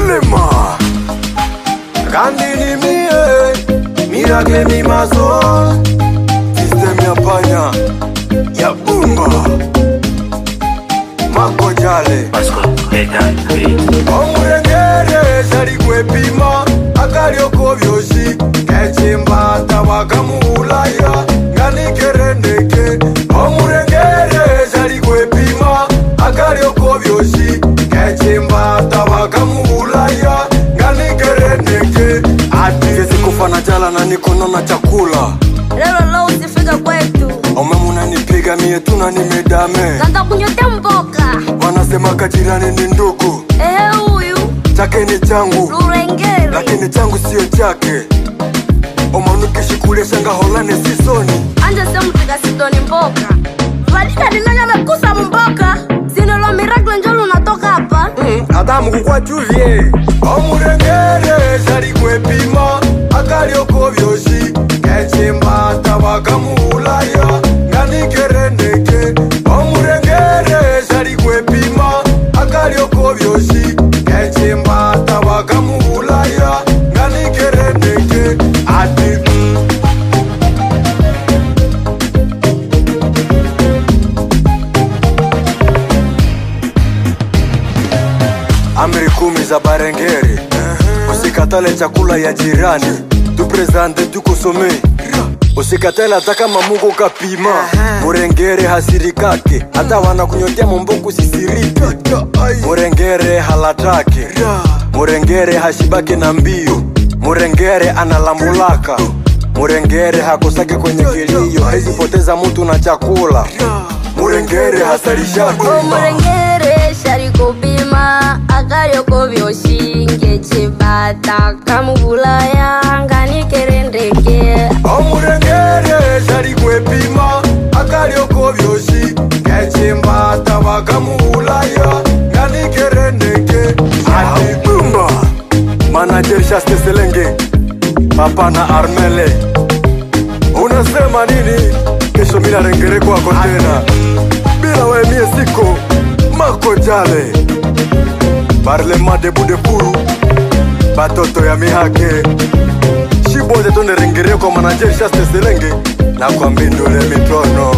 Lema Kandini Mirage mi mazo System ya panya Ya Bumba Mako Jale Omurengere Shari kwe pima Akarioko vyoshi Kechimba Tawakamu ulaya Ngani kerendeke Omurengere Shari kwe pima Akarioko vyoshi Kechimba Tawakamu ulaya Ngani kerendeke Ati Kesi kufana jala na nikono na chakula Lelo usifika kwetu Omemuna nipiga mie tuna nimedame Nanda kunyotea mboka Wanasema kajirani ni ndugu huyu Chake ni changu Rurengere lakini changu sio chake Omanukishi kule shanga holane sisoni Anja semu tiga sitoni mboka Valika dinanya mekusa mboka Zinolo Miracle njolu unatoka hapa Adamu kukwa chuvye Omurengere shari kwe pima Akarioko vyoshi Kechimba Tawakamu ulaya Ngani kerendeke Omurengere shari kwe pima Akarioko vyoshi Kechimba Tawakamu ulaya Ngani kerendeke Ati Amri 10 za Barengeri Usikatale chakula ya jirani Tu presente tu kosome Usikatale hata kama Mungu kapima Murengere hasirikake Hata wanakunyotea mumboku sisirike Murengere halatake Murengere hashibake na mbio Murengere analambulaka Murengere hakosake kwenye kilio Hezi poteza mtu na chakula Murengere hasarishake Murengere shari kupima Akarioko vyoshi Ngechibata kamubulaya Ngani kerendeke Omurengere shari kwe pima Akarioko vyoshi Ngechimba Tawakamu ulaya Ngani kerendeke Ati Bumba Manager Shaste Selenge Papa na Armele Unasema nini? Kesho mina rengere kwako tena Bila we mie siko Mako Jale Parlema de Budepuru Batoto ya mihake Shibote tone rengere kwa manager Shaste Selenge Na kwa mbindule mitono